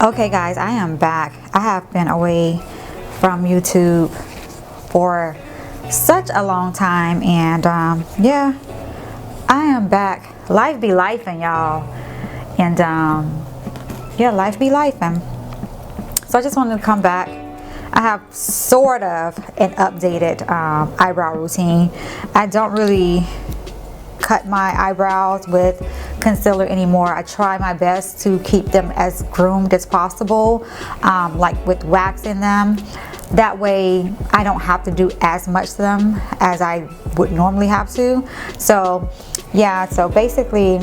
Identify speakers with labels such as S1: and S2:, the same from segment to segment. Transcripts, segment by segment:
S1: Okay guys, I am back. I have been away from YouTube for such a long time, and yeah, I am back. Life be lifing, y'all, and yeah, life be lifing. So I just wanted to come back. I have sort of an updated eyebrow routine. I don't really cut my eyebrows with concealer anymore. I try my best to keep them as groomed as possible, like with waxing them. That way I don't have to do as much to them as I would normally have to. So yeah, so basically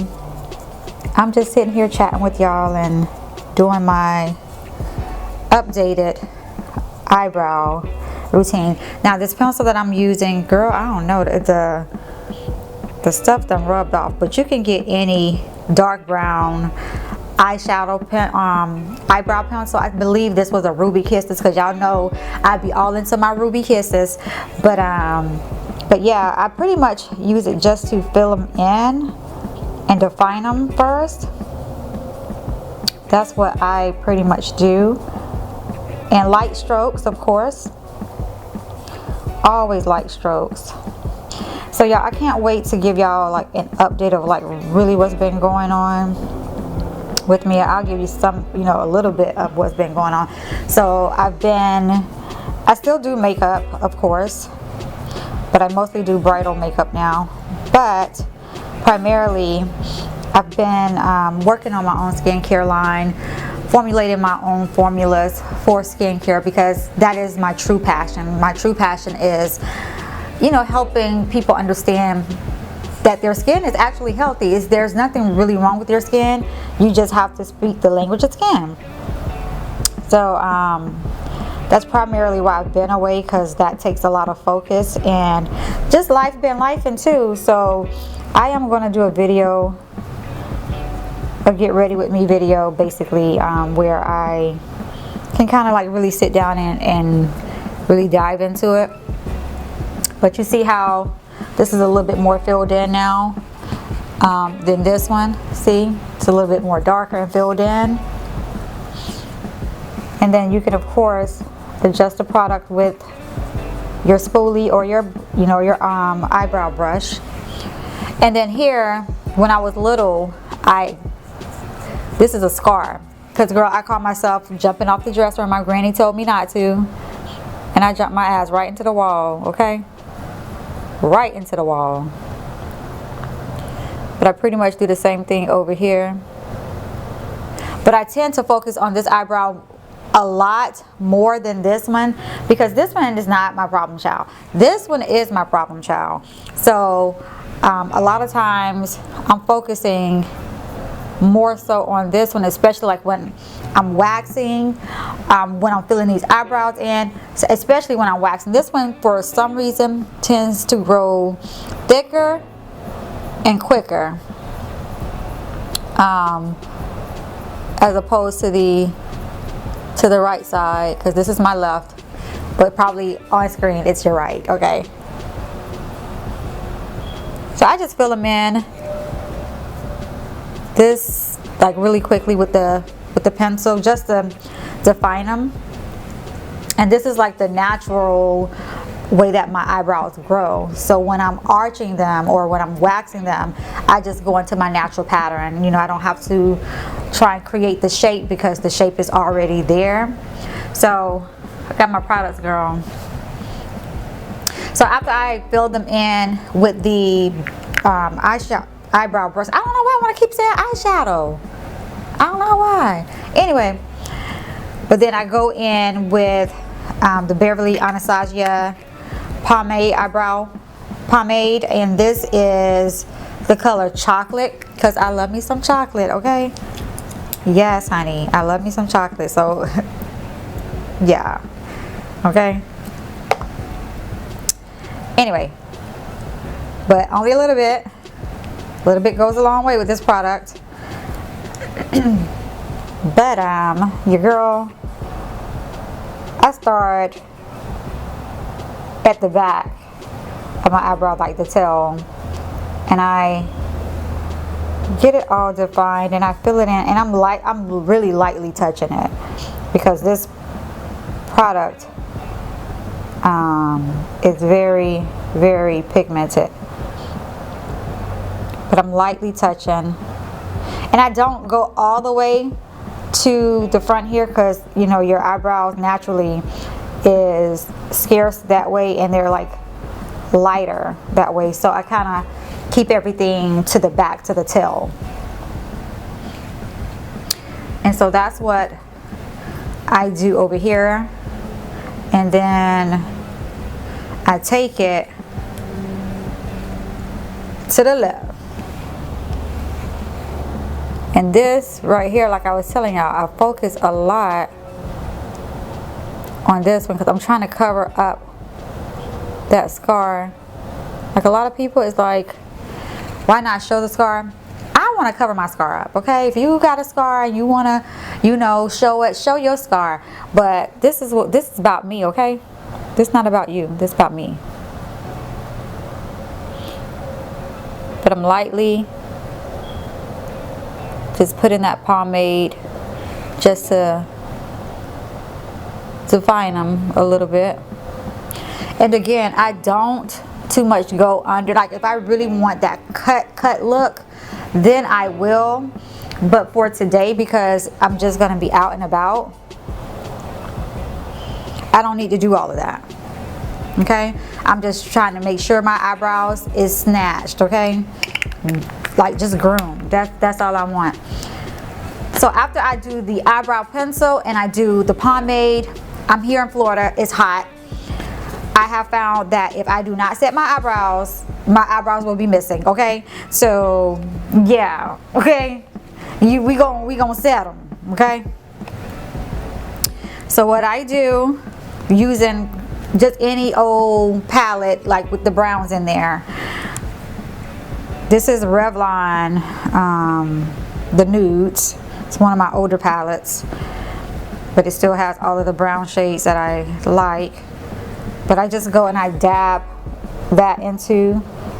S1: I'm just sitting here chatting with y'all and doing my updated eyebrow routine. Now this pencil that I'm using, girl, I don't know, the stuff done rubbed off, but you can get any dark brown eyeshadow eyebrow pencil. I believe this was a Ruby Kisses, because y'all know I'd be all into my Ruby Kisses, but yeah, I pretty much use it just to fill them in and define them first. That's what I pretty much do. And light strokes, of course, always light strokes. So y'all, I can't wait to give y'all like an update of like really what's been going on with me. I'll give you some, you know, a little bit of what's been going on. So I still do makeup, of course, but I mostly do bridal makeup now. But primarily I've been working on my own skincare line, formulating my own formulas for skincare, because that is my true passion. My true passion is, you know, helping people understand that their skin is actually healthy. There's nothing really wrong with your skin. You just have to speak the language of skin. So that's primarily why I've been away, because that takes a lot of focus, and just life been lifing too. So I am going to do a video, a get ready with me video, basically, where I can kind of like really sit down and really dive into it. But you see how this is a little bit more filled in now than this one. See, it's a little bit more darker and filled in. And then you can, of course, adjust the product with your spoolie or your, you know, your eyebrow brush. And then here, when I was little, this is a scar, because girl, I caught myself jumping off the dresser and my granny told me not to, and I jumped my ass right into the wall. Okay, right into the wall. But I pretty much do the same thing over here, but I tend to focus on this eyebrow a lot more than this one, because this one is not my problem child. This one is my problem child. So a lot of times I'm focusing more so on this one, especially like when I'm waxing, when I'm filling these eyebrows in, so especially when I'm waxing. This one, for some reason, tends to grow thicker and quicker, as opposed to the right side, because this is my left, but probably on screen it's your right. Okay, so I just fill them in this like really quickly with the pencil, just to define them. And this is like the natural way that my eyebrows grow. So when I'm arching them or when I'm waxing them, I just go into my natural pattern. You know, I don't have to try and create the shape, because the shape is already there. So I got my products, girl. So after I filled them in with the eyebrow brush, I don't know why I want to keep saying eyeshadow. I don't know why. Anyway, but then I go in with the Beverly Anastasia Pomade eyebrow pomade, and this is the color chocolate, because I love me some chocolate. Okay, yes honey, I love me some chocolate. So yeah, okay, anyway, but only a little bit. A little bit goes a long way with this product. But your girl, I start at the back of my eyebrow, like the tail, and I get it all defined, and I fill it in, and I'm really lightly touching it because this product is very, very pigmented. But I'm lightly touching, and I don't go all the way to the front here because you know your eyebrows naturally is scarce that way, and they're like lighter that way, so I kind of keep everything to the back, to the tail. And so that's what I do over here, and then I take it to the left. And this right here, like I was telling y'all, I focus a lot on this one because I'm trying to cover up that scar. Like a lot of people is like, why not show the scar? I want to cover my scar up, okay? If you got a scar and you want to, you know, show it, show your scar. But this is about me, okay? This is not about you. This is about me. But I'm lightly just putting that pomade just to define them a little bit. And again, I don't too much go under. Like if I really want that cut look, then I will. But for today, because I'm just going to be out and about, I don't need to do all of that. Okay? I'm just trying to make sure my eyebrows is snatched, okay? Like just groomed. That's all I want. So after I do the eyebrow pencil and I do the pomade, I'm here in Florida, it's hot. I have found that if I do not set my eyebrows will be missing, okay? So yeah, okay? We gonna set them, okay? So what I do, using just any old palette like with the browns in there, this is Revlon, the Nudes. It's one of my older palettes, but it still has all of the brown shades that I like. But I just go and I dab that into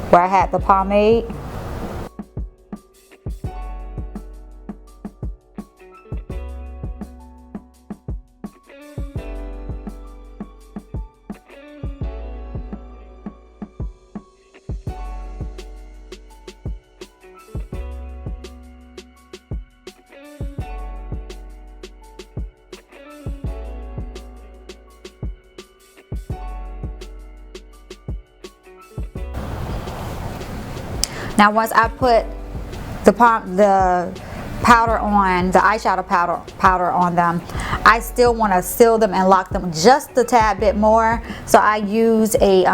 S1: where I had the pomade. Now once I put the powder on, the eyeshadow powder on them, I still want to seal them and lock them just a tad bit more. So I use a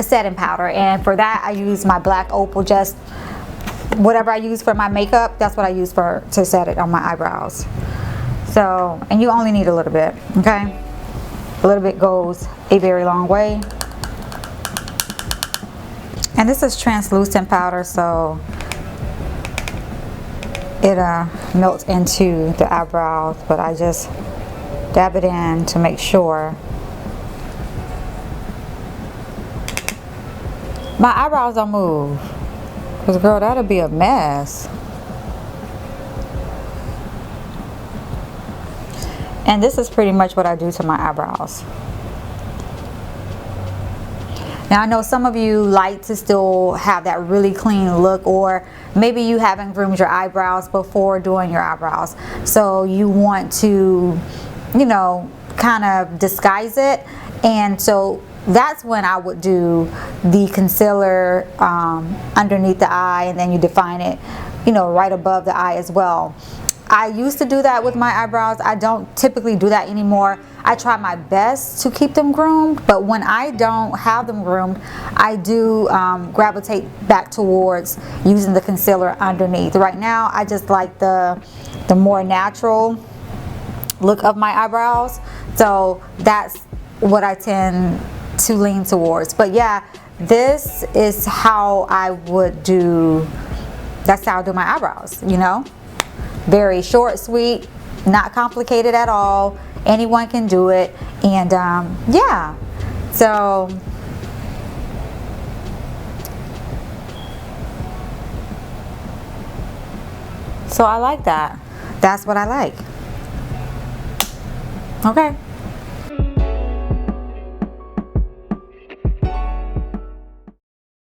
S1: setting powder, and for that I use my black Opal. Just whatever I use for my makeup, that's what I use to set it on my eyebrows. So, and you only need a little bit, okay? A little bit goes a very long way. And this is translucent powder, so it melts into the eyebrows, but I just dab it in to make sure. My eyebrows don't move, because girl, that'll be a mess. And this is pretty much what I do to my eyebrows. Now I know some of you like to still have that really clean look, or maybe you haven't groomed your eyebrows before doing your eyebrows. So you want to, you know, kind of disguise it. And so that's when I would do the concealer underneath the eye, and then you define it, you know, right above the eye as well. I used to do that with my eyebrows. I don't typically do that anymore. I try my best to keep them groomed, but when I don't have them groomed, I do gravitate back towards using the concealer underneath. Right now, I just like the more natural look of my eyebrows, so that's what I tend to lean towards. But yeah, this is how I would do, that's how I do my eyebrows, you know? Very short, sweet, not complicated at all. Anyone can do it. And yeah, so So I like that. That's what I like. Okay.